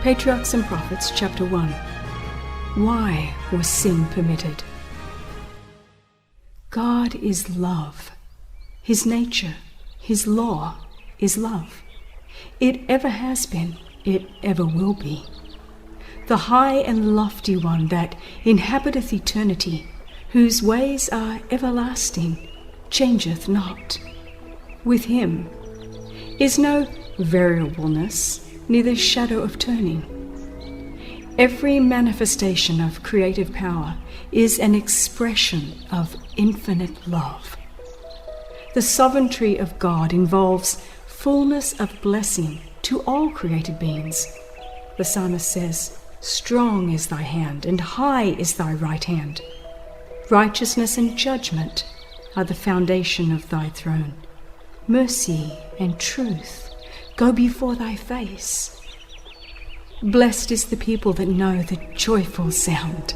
Patriarchs and Prophets, chapter 1. Why was sin permitted? God is love. His nature, His law is love. It ever has been, it ever will be. The high and lofty one that inhabiteth eternity, whose ways are everlasting, changeth not. With Him is no variableness, neither shadow of turning. Every manifestation of creative power is an expression of infinite love. The sovereignty of God involves fullness of blessing to all created beings. The psalmist says, "Strong is thy hand, and high is thy right hand. Righteousness and judgment are the foundation of thy throne. Mercy and truth go before thy face." Blessed is the people that know the joyful sound.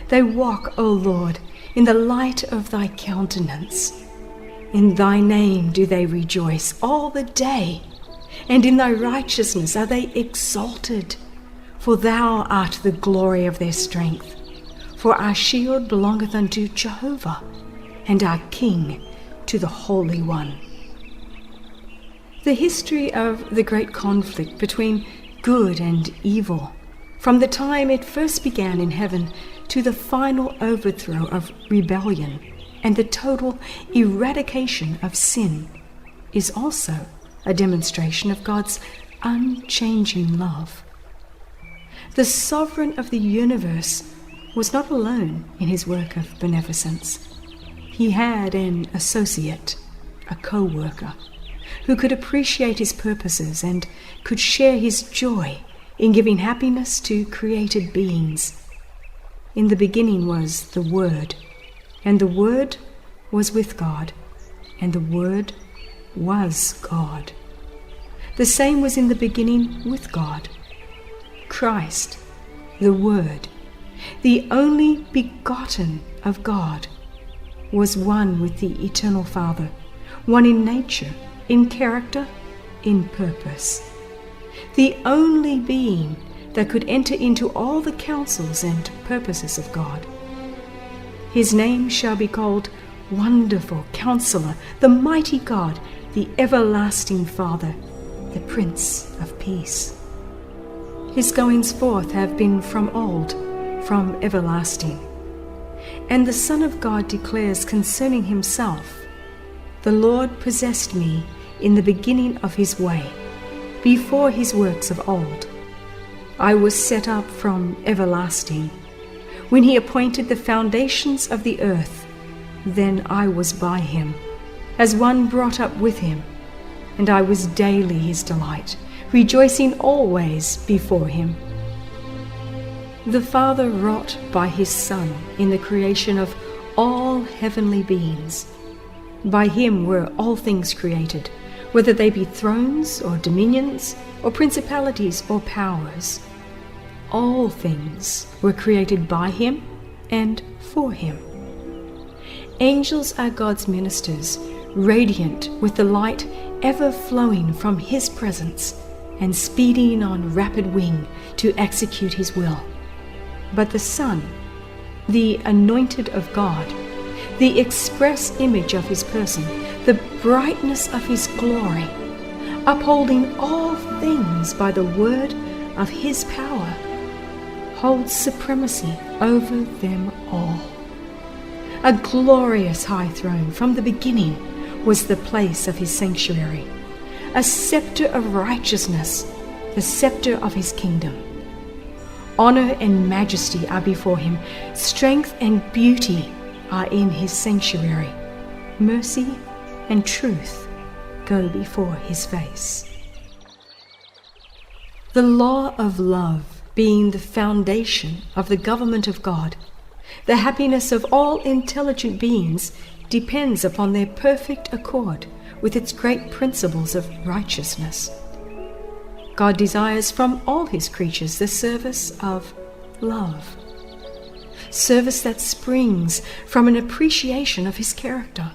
They walk, O Lord, in the light of thy countenance. In thy name do they rejoice all the day, and in thy righteousness are they exalted. For thou art the glory of their strength. For our shield belongeth unto Jehovah, and our King to the Holy One. The history of the great conflict between good and evil, from the time it first began in heaven to the final overthrow of rebellion and the total eradication of sin, is also a demonstration of God's unchanging love. The sovereign of the universe was not alone in his work of beneficence. He had an associate, a co-worker, who could appreciate his purposes and could share his joy in giving happiness to created beings. In the beginning was the Word, and the Word was with God, and the Word was God. The same was in the beginning with God. Christ, the Word, the only begotten of God, was one with the eternal Father, one in nature, in character, in purpose. The only being that could enter into all the counsels and purposes of God. His name shall be called Wonderful Counselor, the Mighty God, the Everlasting Father, the Prince of Peace. His goings forth have been from old, from everlasting. And the Son of God declares concerning himself, "The Lord possessed me in the beginning of his way, before his works of old. I was set up from everlasting. When he appointed the foundations of the earth, then I was by him, as one brought up with him, and I was daily his delight, rejoicing always before him." The Father wrought by his Son in the creation of all heavenly beings. By him were all things created, whether they be thrones or dominions or principalities or powers. All things were created by him and for him. Angels are God's ministers, radiant with the light ever flowing from his presence and speeding on rapid wing to execute his will. But the Son, the anointed of God, the express image of his person, the brightness of his glory, upholding all things by the word of his power, holds supremacy over them all. A glorious high throne from the beginning was the place of his sanctuary, a scepter of righteousness, the scepter of his kingdom. Honor and majesty are before him, strength and beauty are in his sanctuary. Mercy and truth go before his face. The law of love being the foundation of the government of God, the happiness of all intelligent beings depends upon their perfect accord with its great principles of righteousness. God desires from all his creatures the service of love, service that springs from an appreciation of his character.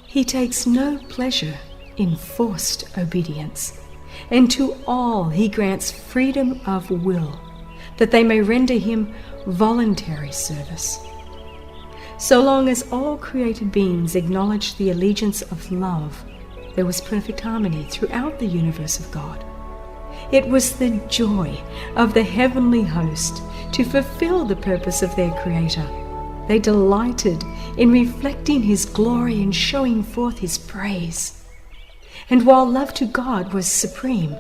He takes no pleasure in forced obedience, and to all he grants freedom of will, that they may render him voluntary service. So long as all created beings acknowledged the allegiance of love, there was perfect harmony throughout the universe of God. It was the joy of the heavenly host to fulfill the purpose of their Creator. They delighted in reflecting his glory and showing forth his praise. And while love to God was supreme,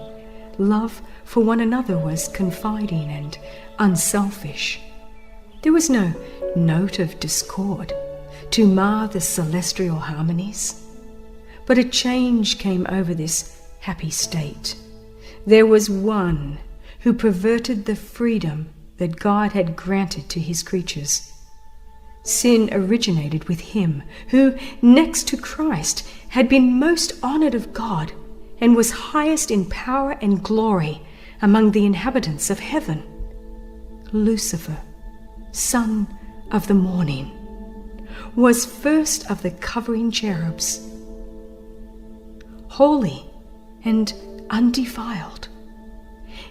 love for one another was confiding and unselfish. There was no note of discord to mar the celestial harmonies. But a change came over this happy state. There was one who perverted the freedom that God had granted to his creatures. Sin originated with him who, next to Christ, had been most honored of God and was highest in power and glory among the inhabitants of heaven. Lucifer, son of the morning, was first of the covering cherubs, holy and undefiled.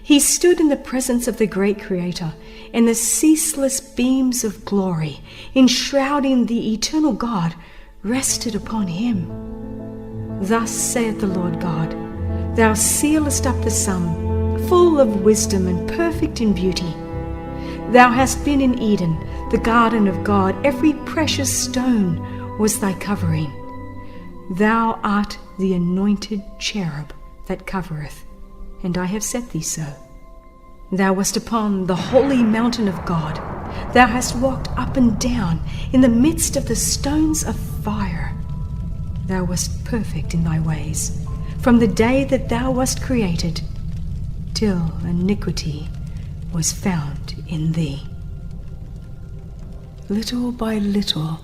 He stood in the presence of the great Creator, and the ceaseless beams of glory, enshrouding the eternal God, rested upon him. Thus saith the Lord God, Thou sealest up the sum, full of wisdom and perfect in beauty. Thou hast been in Eden, the garden of God. Every precious stone was thy covering. Thou art the anointed cherub that covereth, and I have set thee so. Thou wast upon the holy mountain of God. Thou hast walked up and down in the midst of the stones of fire. Thou wast perfect in thy ways, from the day that thou wast created, till iniquity was found in thee. Little by little,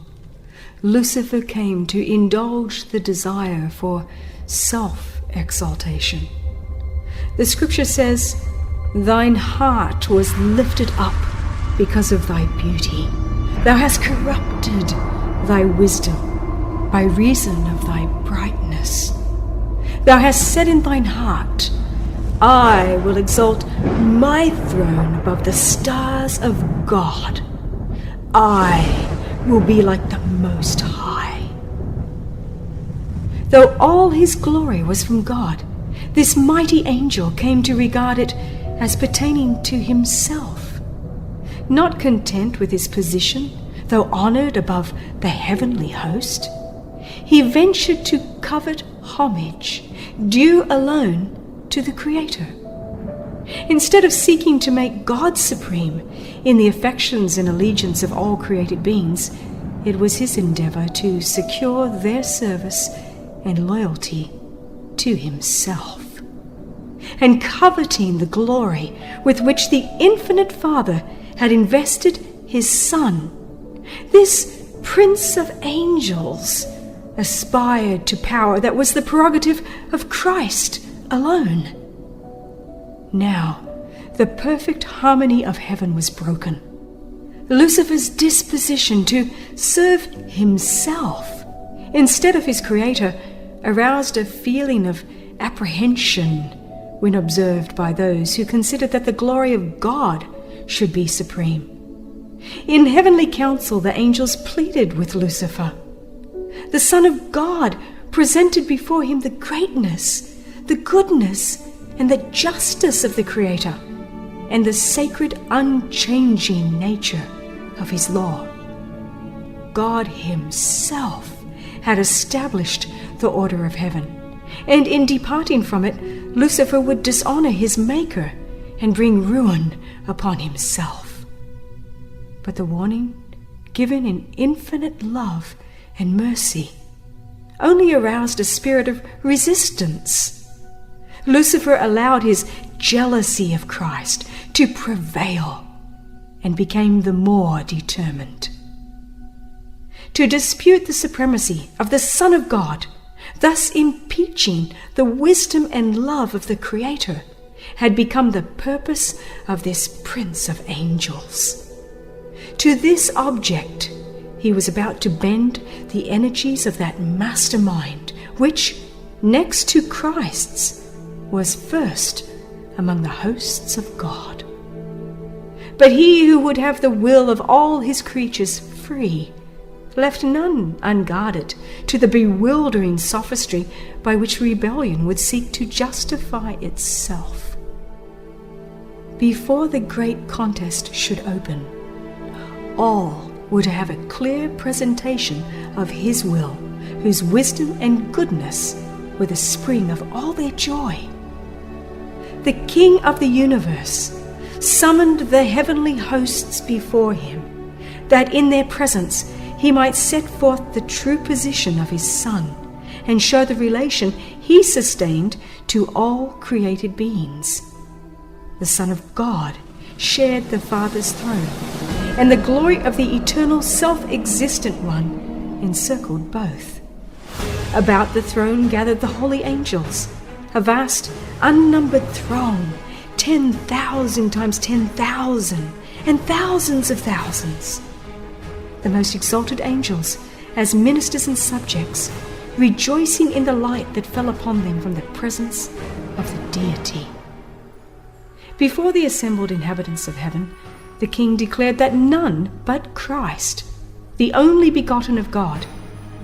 Lucifer came to indulge the desire for self-exaltation. The scripture says, Thine heart was lifted up because of thy beauty. Thou hast corrupted thy wisdom by reason of thy brightness. Thou hast said in thine heart, I will exalt my throne above the stars of God. I will be like the Most High. Though all his glory was from God, this mighty angel came to regard it as pertaining to himself. Not content with his position, though honored above the heavenly host, he ventured to covet homage due alone to the Creator. Instead of seeking to make God supreme in the affections and allegiance of all created beings, it was his endeavor to secure their service and loyalty to himself. And coveting the glory with which the infinite Father had invested his Son, this Prince of Angels aspired to power that was the prerogative of Christ alone. Now, the perfect harmony of heaven was broken. Lucifer's disposition to serve himself instead of his Creator aroused a feeling of apprehension when observed by those who considered that the glory of God should be supreme. In heavenly council, the angels pleaded with Lucifer. The Son of God presented before him the greatness, the goodness, and the justice of the Creator, and the sacred, unchanging nature of his law. God himself had established the order of heaven, and in departing from it, Lucifer would dishonor his Maker and bring ruin upon himself. But the warning, given in infinite love and mercy, only aroused a spirit of resistance. Lucifer allowed his jealousy of Christ to prevail and became the more determined to dispute the supremacy of the Son of God, thus impeaching the wisdom and love of the Creator, had become the purpose of this Prince of Angels. To this object, he was about to bend the energies of that mastermind which, next to Christ's, was first among the hosts of God. But he who would have the will of all his creatures free left none unguarded to the bewildering sophistry by which rebellion would seek to justify itself. Before the great contest should open, all were to have a clear presentation of his will, whose wisdom and goodness were the spring of all their joy. The King of the universe summoned the heavenly hosts before him, that in their presence he might set forth the true position of his Son and show the relation he sustained to all created beings. The Son of God shared the Father's throne, and the glory of the eternal self-existent one encircled both. About the throne gathered the holy angels, a vast, unnumbered throng, 10,000 times 10,000, and thousands of thousands. The most exalted angels, as ministers and subjects, rejoicing in the light that fell upon them from the presence of the deity. Before the assembled inhabitants of heaven, the king declared that none but Christ, the only begotten of God,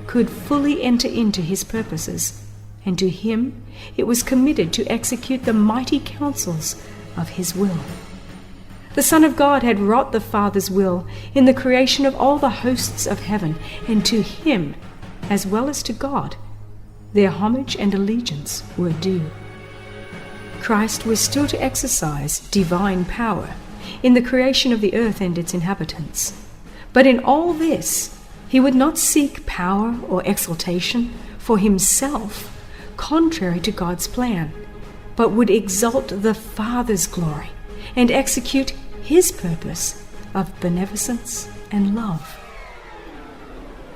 could fully enter into his purposes, and to him it was committed to execute the mighty counsels of his will. The Son of God had wrought the Father's will in the creation of all the hosts of heaven, and to him, as well as to God, their homage and allegiance were due. Christ was still to exercise divine power in the creation of the earth and its inhabitants. But in all this, he would not seek power or exaltation for himself, contrary to God's plan, but would exalt the Father's glory and execute his purpose of beneficence and love.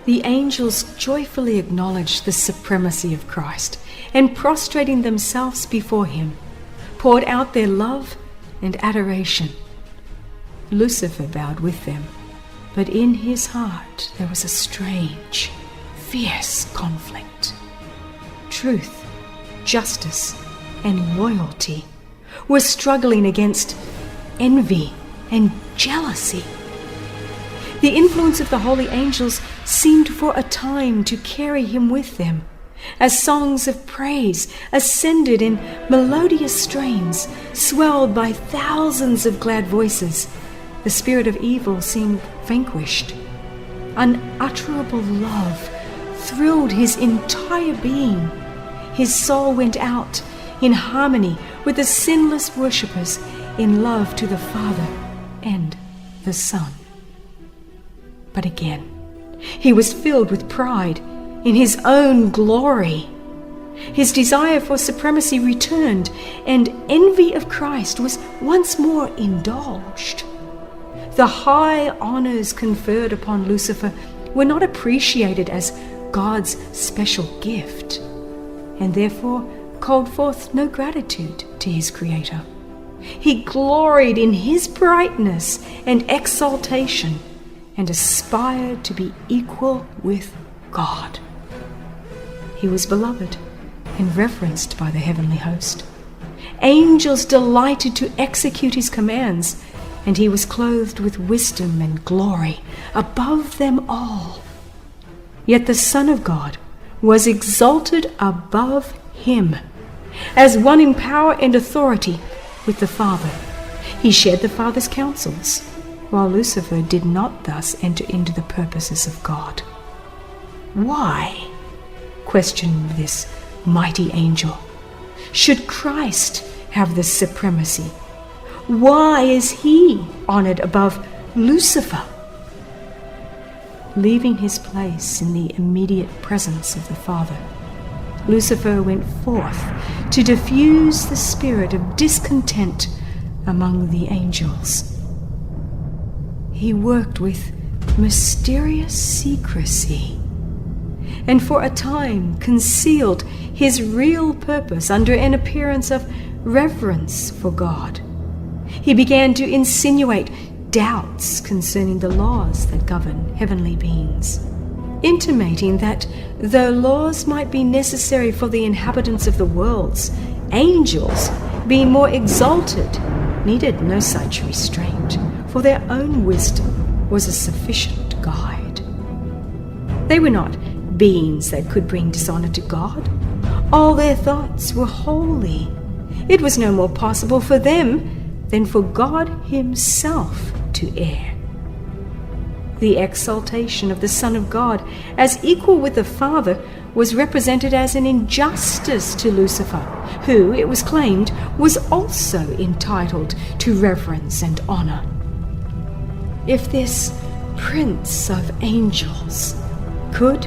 The angels joyfully acknowledged the supremacy of Christ, and prostrating themselves before him, poured out their love and adoration. Lucifer bowed with them, but in his heart there was a strange, fierce conflict. Truth, justice, and loyalty were struggling against envy and jealousy. The influence of the holy angels seemed for a time to carry him with them, as songs of praise ascended in melodious strains, swelled by thousands of glad voices. The spirit of evil seemed vanquished. Unutterable love thrilled his entire being. His soul went out in harmony with the sinless worshippers, in love to the Father and the Son. But again, he was filled with pride in his own glory. His desire for supremacy returned, and envy of Christ was once more indulged. The high honors conferred upon Lucifer were not appreciated as God's special gift, and therefore called forth no gratitude to his Creator. He gloried in his brightness and exaltation, and aspired to be equal with God. He was beloved and reverenced by the heavenly host. Angels delighted to execute his commands, and he was clothed with wisdom and glory above them all. Yet the Son of God was exalted above him, as one in power and authority with the Father. He shared the Father's counsels, while Lucifer did not thus enter into the purposes of God. Why, questioned this mighty angel, should Christ have the supremacy? Why is he honored above Lucifer? Leaving his place in the immediate presence of the Father, Lucifer went forth to diffuse the spirit of discontent among the angels. He worked with mysterious secrecy, and for a time concealed his real purpose under an appearance of reverence for God. He began to insinuate doubts concerning the laws that govern heavenly beings. intimating that though laws might be necessary for the inhabitants of the worlds, angels, being more exalted, needed no such restraint, for their own wisdom was a sufficient guide. They were not beings that could bring dishonor to God. All their thoughts were holy. It was no more possible for them than for God himself to err. The exaltation of the Son of God as equal with the Father was represented as an injustice to Lucifer, who, it was claimed, was also entitled to reverence and honor. If this Prince of Angels could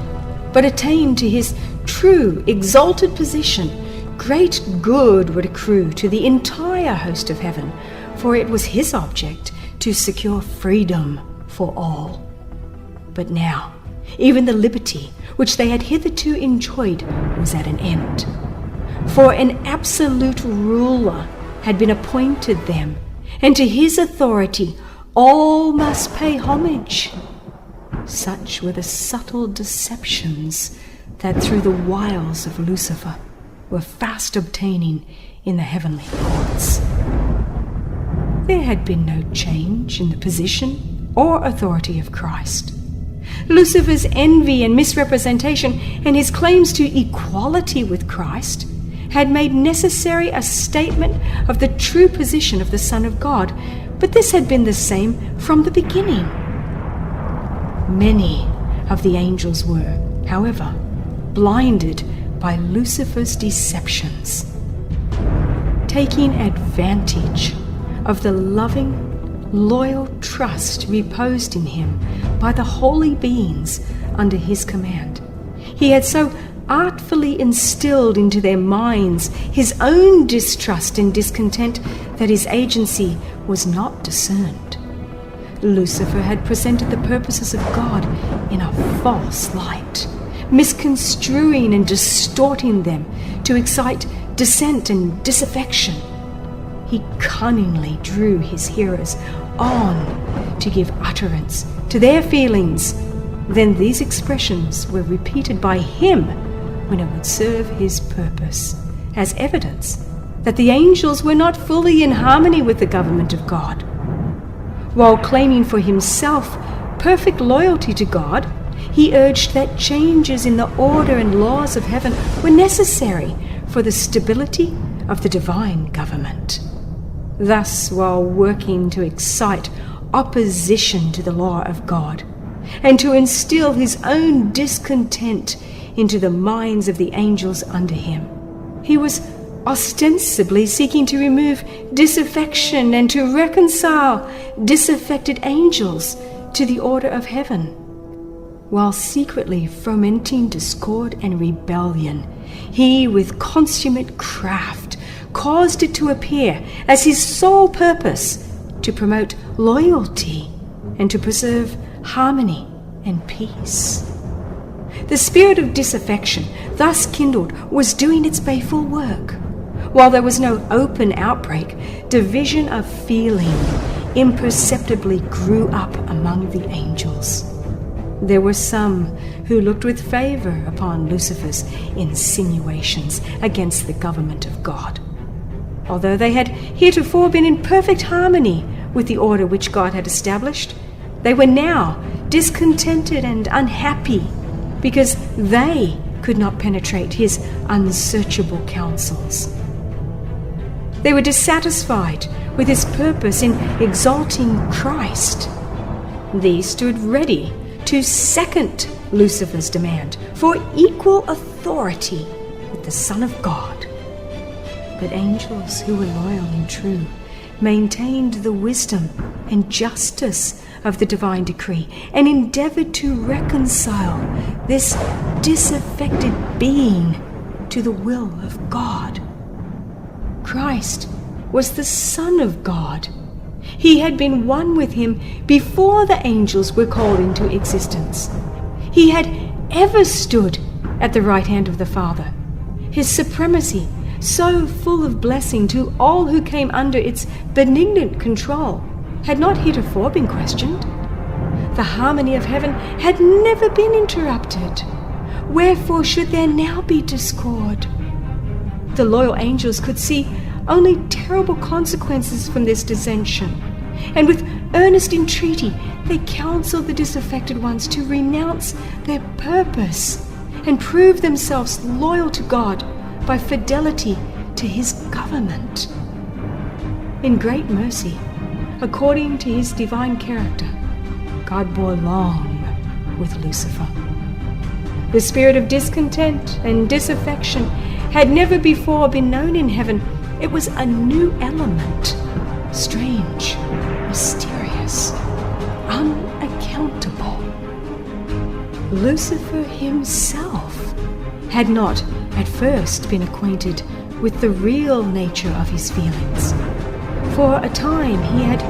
but attain to his true exalted position, great good would accrue to the entire host of heaven, for it was his object to secure freedom for all. But now, even the liberty which they had hitherto enjoyed was at an end. For an absolute ruler had been appointed them, and to his authority all must pay homage. Such were the subtle deceptions that through the wiles of Lucifer were fast obtaining in the heavenly courts. There had been no change in the position or authority of Christ. Lucifer's envy and misrepresentation and his claims to equality with Christ had made necessary a statement of the true position of the Son of God, but this had been the same from the beginning. Many of the angels were, however, blinded by Lucifer's deceptions, taking advantage of the loving, loyal trust reposed in him by the holy beings under his command. He had so artfully instilled into their minds his own distrust and discontent that his agency was not discerned. Lucifer had presented the purposes of God in a false light, misconstruing and distorting them to excite dissent and disaffection. He cunningly drew his hearers on to give utterance to their feelings. Then these expressions were repeated by him when it would serve his purpose, as evidence that the angels were not fully in harmony with the government of God. While claiming for himself perfect loyalty to God, he urged that changes in the order and laws of heaven were necessary for the stability of the divine government. Thus, while working to excite opposition to the law of God and to instill his own discontent into the minds of the angels under him, he was ostensibly seeking to remove disaffection and to reconcile disaffected angels to the order of heaven, while secretly fomenting discord and rebellion. He, with consummate craft, caused it to appear as his sole purpose to promote loyalty and to preserve harmony and peace. The spirit of disaffection thus kindled was doing its baleful work. While there was no open outbreak, division of feeling imperceptibly grew up among the angels. There were some who looked with favor upon Lucifer's insinuations against the government of God. Although they had heretofore been in perfect harmony with the order which God had established, they were now discontented and unhappy because they could not penetrate his unsearchable counsels. They were dissatisfied with his purpose in exalting Christ. These stood ready to second Lucifer's demand for equal authority with the Son of God. But angels who were loyal and true maintained the wisdom and justice of the divine decree and endeavored to reconcile this disaffected being to the will of God. Christ was the Son of God. He had been one with him before the angels were called into existence. He had ever stood at the right hand of the Father. His supremacy, so full of blessing to all who came under its benignant control, had not heretofore been questioned. The harmony of heaven had never been interrupted. Wherefore should there now be discord? The loyal angels could see only terrible consequences from this dissension, and with earnest entreaty they counseled the disaffected ones to renounce their purpose and prove themselves loyal to God by fidelity to his government. In great mercy, according to his divine character, God bore long with Lucifer. The spirit of discontent and disaffection had never before been known in heaven. It was a new element, strange, mysterious, unaccountable. Lucifer himself had not at first been acquainted with the real nature of his feelings. For a time he had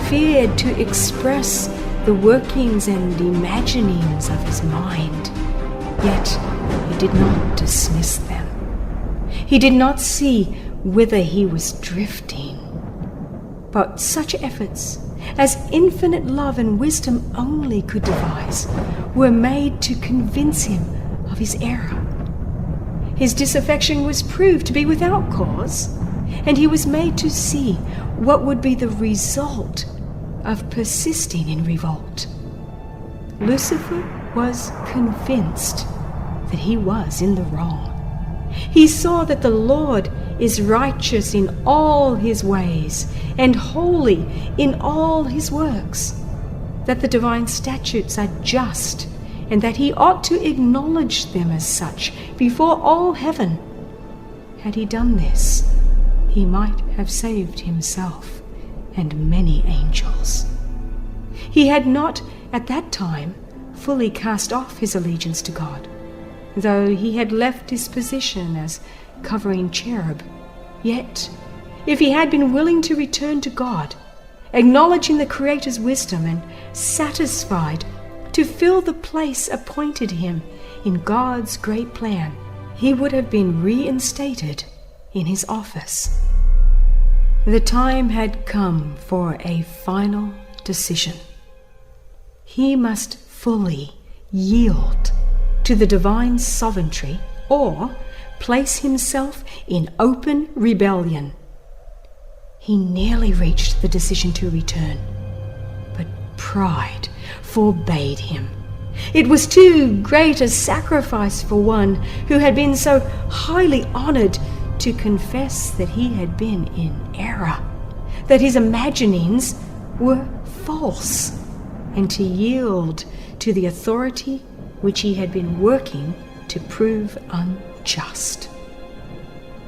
feared to express the workings and imaginings of his mind, yet he did not dismiss them. He did not see whither he was drifting, but such efforts as infinite love and wisdom only could devise were made to convince him of his error. His disaffection was proved to be without cause, and he was made to see what would be the result of persisting in revolt. Lucifer was convinced that he was in the wrong. He saw that the Lord is righteous in all his ways and holy in all his works, that the divine statutes are just, and that he ought to acknowledge them as such before all heaven. Had he done this, he might have saved himself and many angels. He had not at that time fully cast off his allegiance to God, though he had left his position as covering cherub. Yet, if he had been willing to return to God, acknowledging the Creator's wisdom and satisfied to fill the place appointed him in God's great plan, he would have been reinstated in his office. The time had come for a final decision. He must fully yield to the divine sovereignty or place himself in open rebellion. He nearly reached the decision to return, but pride forbade him. It was too great a sacrifice for one who had been so highly honored to confess that he had been in error, that his imaginings were false, and to yield to the authority which he had been working to prove unjust.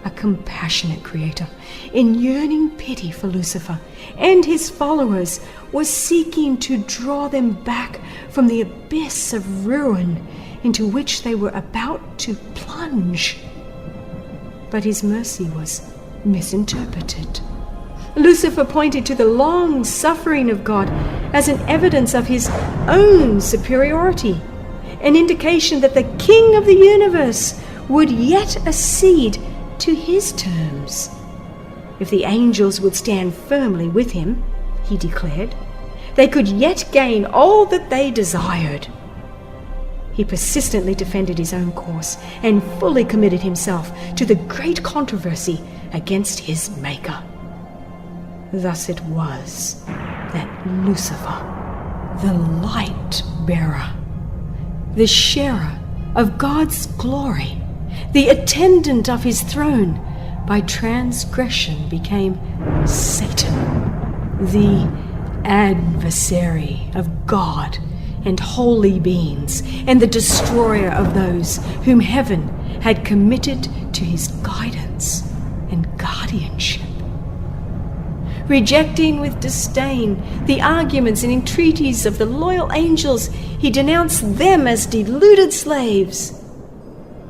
A compassionate Creator, in yearning pity for Lucifer and his followers, was seeking to draw them back from the abyss of ruin into which they were about to plunge. But his mercy was misinterpreted. Lucifer pointed to the long suffering of God as an evidence of his own superiority, an indication that the King of the universe would yet accede to his terms. If the angels would stand firmly with him, he declared, they could yet gain all that they desired. He persistently defended his own course and fully committed himself to the great controversy against his Maker. Thus it was that Lucifer, the light bearer, the sharer of God's glory, the attendant of his throne, by transgression became Satan, the adversary of God and holy beings, and the destroyer of those whom heaven had committed to his guidance and guardianship. Rejecting with disdain the arguments and entreaties of the loyal angels, he denounced them as deluded slaves.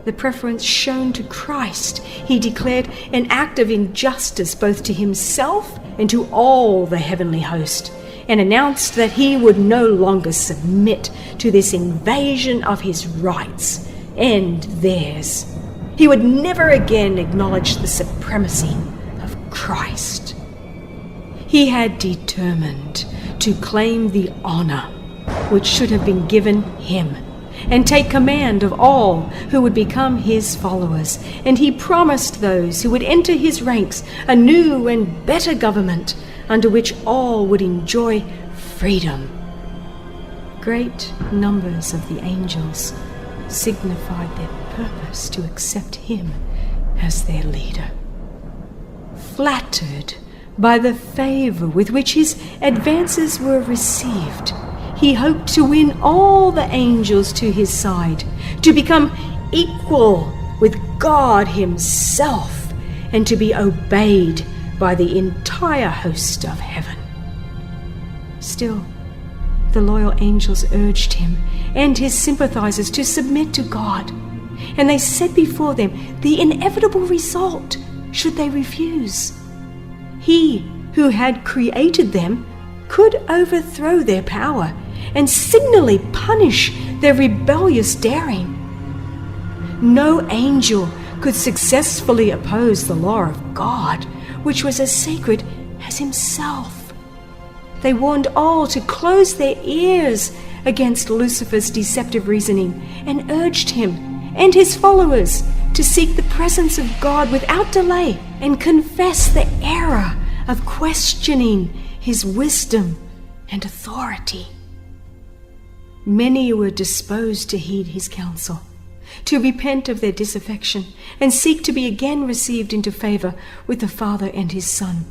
The preference shown to Christ he declared an act of injustice both to himself and to all the heavenly host, and announced that he would no longer submit to this invasion of his rights and theirs. He would never again acknowledge the supremacy of Christ. He had determined to claim the honor which should have been given him, and take command of all who would become his followers. And he promised those who would enter his ranks a new and better government, under which all would enjoy freedom. Great numbers of the angels signified their purpose to accept him as their leader. Flattered by the favor with which his advances were received, he hoped to win all the angels to his side, to become equal with God himself, and to be obeyed by the entire host of heaven. Still, the loyal angels urged him and his sympathizers to submit to God, and they set before them the inevitable result should they refuse. He who had created them could overthrow their power and signally punish their rebellious daring. No angel could successfully oppose the law of God, which was as sacred as himself. They warned all to close their ears against Lucifer's deceptive reasoning, and urged him and his followers to seek the presence of God without delay and confess the error of questioning his wisdom and authority. Many were disposed to heed his counsel, to repent of their disaffection, and seek to be again received into favor with the Father and his Son.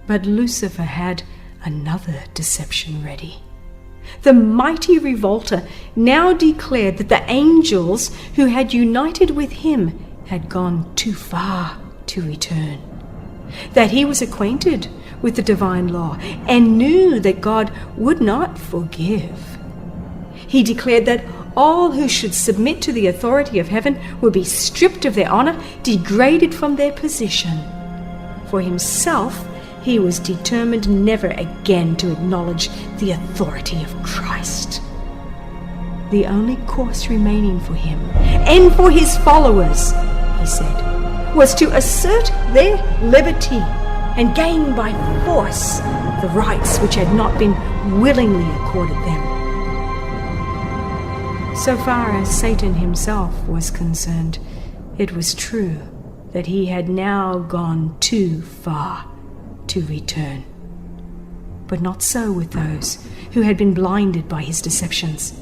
But Lucifer had another deception ready. The mighty revolter now declared that the angels who had united with him had gone too far to return, that he was acquainted with the divine law and knew that God would not forgive. He declared that all who should submit to the authority of heaven would be stripped of their honor, degraded from their position. For himself, he was determined never again to acknowledge the authority of Christ. The only course remaining for him and for his followers, he said, was to assert their liberty and gain by force the rights which had not been willingly accorded them. So far as Satan himself was concerned, it was true that he had now gone too far to return. But not so with those who had been blinded by his deceptions.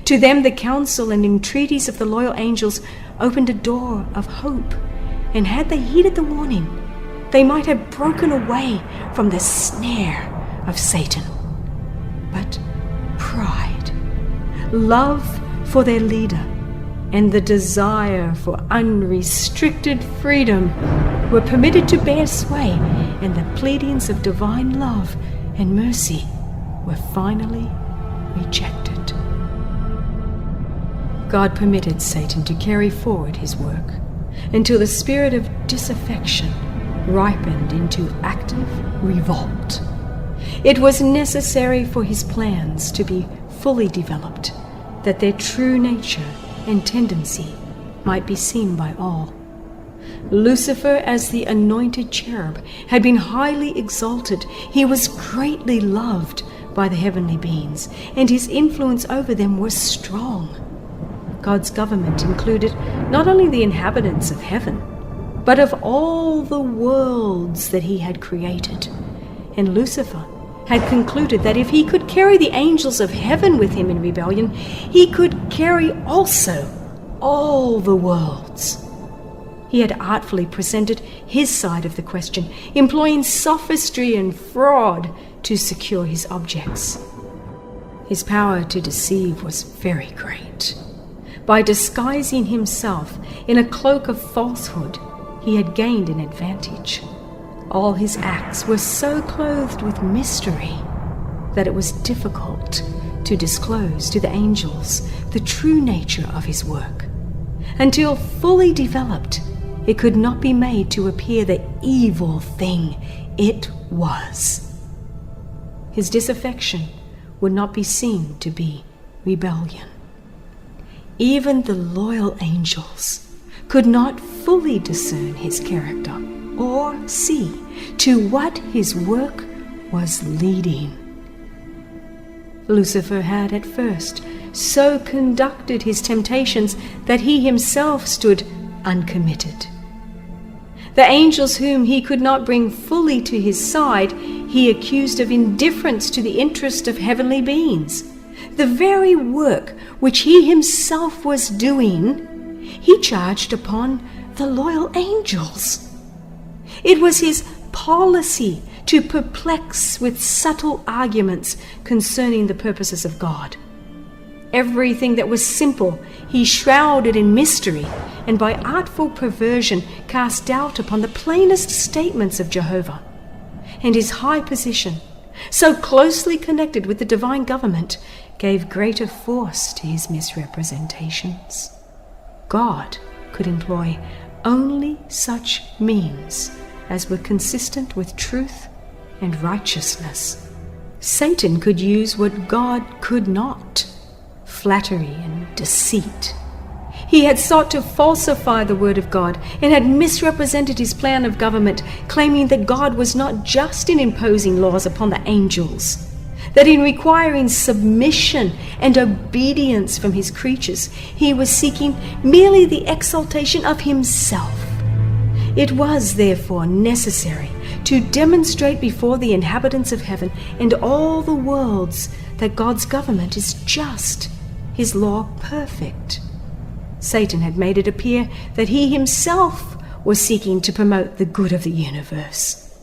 To them the counsel and entreaties of the loyal angels opened a door of hope, and had they heeded the warning, they might have broken away from the snare of Satan. But pride, love for their leader, and the desire for unrestricted freedom were permitted to bear sway, and the pleadings of divine love and mercy were finally rejected. God permitted Satan to carry forward his work until the spirit of disaffection ripened into active revolt. It was necessary for his plans to be fully developed, that their true nature and tendency might be seen by all. Lucifer, as the anointed cherub, had been highly exalted. He was greatly loved by the heavenly beings, and his influence over them was strong. God's government included not only the inhabitants of heaven, but of all the worlds that he had created. And Lucifer had concluded that if he could carry the angels of heaven with him in rebellion, he could carry also all the worlds. He had artfully presented his side of the question, employing sophistry and fraud to secure his objects. His power to deceive was very great. By disguising himself in a cloak of falsehood, he had gained an advantage. All his acts were so clothed with mystery that it was difficult to disclose to the angels the true nature of his work. Until fully developed, it could not be made to appear the evil thing it was. His disaffection would not be seen to be rebellion. Even the loyal angels could not fully discern his character or see to what his work was leading. Lucifer had at first so conducted his temptations that he himself stood uncommitted. The angels whom he could not bring fully to his side, he accused of indifference to the interest of heavenly beings. The very work which he himself was doing, he charged upon the loyal angels. It was his policy to perplex with subtle arguments concerning the purposes of God. Everything that was simple he shrouded in mystery, and by artful perversion cast doubt upon the plainest statements of Jehovah. And his high position, so closely connected with the divine government, gave greater force to his misrepresentations. God could employ only such means as were consistent with truth and righteousness. Satan could use what God could not: flattery and deceit. He had sought to falsify the word of God and had misrepresented his plan of government, claiming that God was not just in imposing laws upon the angels, that in requiring submission and obedience from his creatures, he was seeking merely the exaltation of himself. It was therefore necessary to demonstrate before the inhabitants of heaven and all the worlds that God's government is just, his law perfect. Satan had made it appear that he himself was seeking to promote the good of the universe.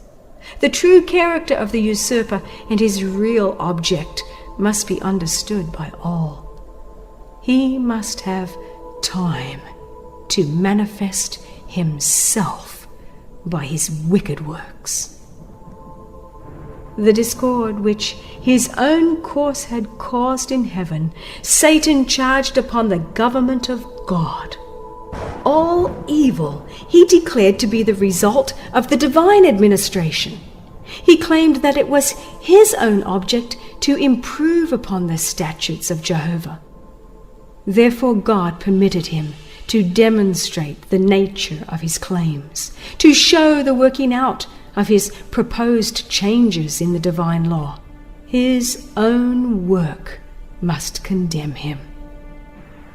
The true character of the usurper and his real object must be understood by all. He must have time to manifest himself by his wicked works. The discord which his own course had caused in heaven, Satan charged upon the government of God. All evil he declared to be the result of the divine administration. He claimed that it was his own object to improve upon the statutes of Jehovah. Therefore God permitted him to demonstrate the nature of his claims, to show the working out of his proposed changes in the divine law. His own work must condemn him.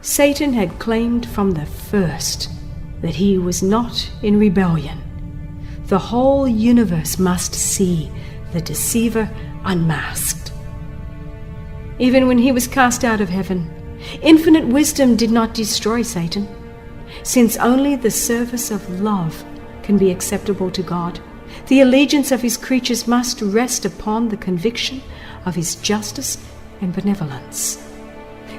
Satan had claimed from the first that he was not in rebellion. The whole universe must see the deceiver unmasked. Even when he was cast out of heaven, infinite wisdom did not destroy Satan. Since only the service of love can be acceptable to God, the allegiance of his creatures must rest upon the conviction of his justice and benevolence.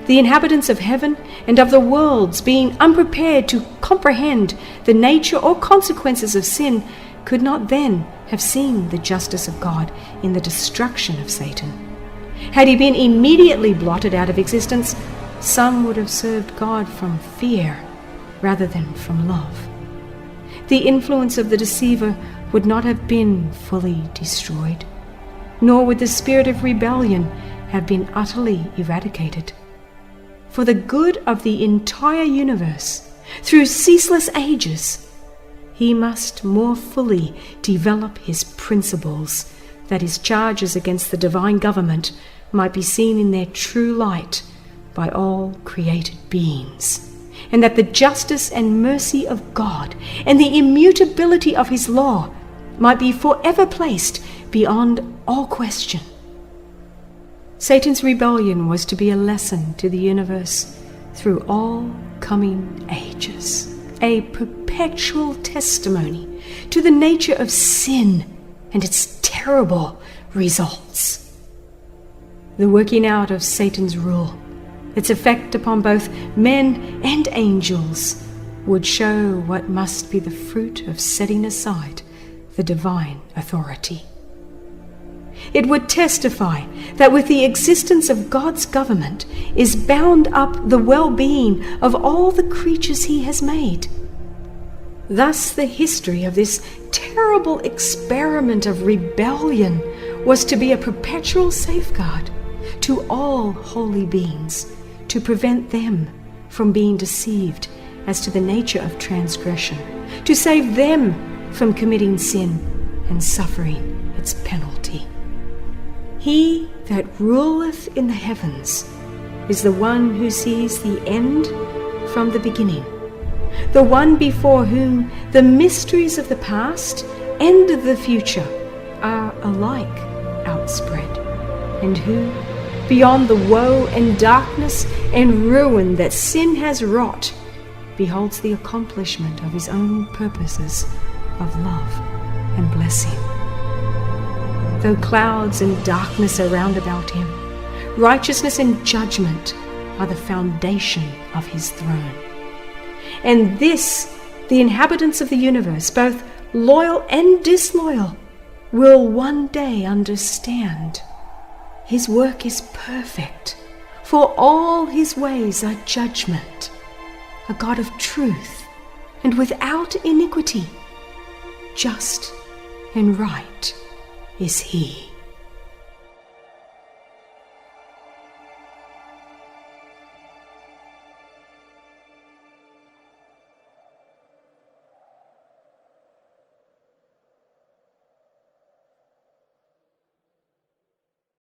The inhabitants of heaven and of the worlds, being unprepared to comprehend the nature or consequences of sin, could not then have seen the justice of God in the destruction of Satan. Had he been immediately blotted out of existence, some would have served God from fear rather than from love. The influence of the deceiver would not have been fully destroyed, nor would the spirit of rebellion have been utterly eradicated. For the good of the entire universe, through ceaseless ages, he must more fully develop his principles, that his charges against the divine government might be seen in their true light by all created beings, and that the justice and mercy of God and the immutability of his law might be forever placed beyond all question. Satan's rebellion was to be a lesson to the universe through all coming ages, a perpetual testimony to the nature of sin and its terrible results. The working out of Satan's rule, its effect upon both men and angels, would show what must be the fruit of setting aside the divine authority. It would testify that with the existence of God's government is bound up the well-being of all the creatures he has made. Thus the history of this terrible experiment of rebellion was to be a perpetual safeguard to all holy beings, to prevent them from being deceived as to the nature of transgression, to save them from committing sin and suffering its penalty. He that ruleth in the heavens is the one who sees the end from the beginning, the one before whom the mysteries of the past and the future are alike outspread, and who, beyond the woe and darkness and ruin that sin has wrought, beholds the accomplishment of his own purposes of love and blessing. Though clouds and darkness are round about him, righteousness and judgment are the foundation of his throne. And this the inhabitants of the universe, both loyal and disloyal, will one day understand. His work is perfect, for all his ways are judgment. A God of truth and without iniquity, just and right is he.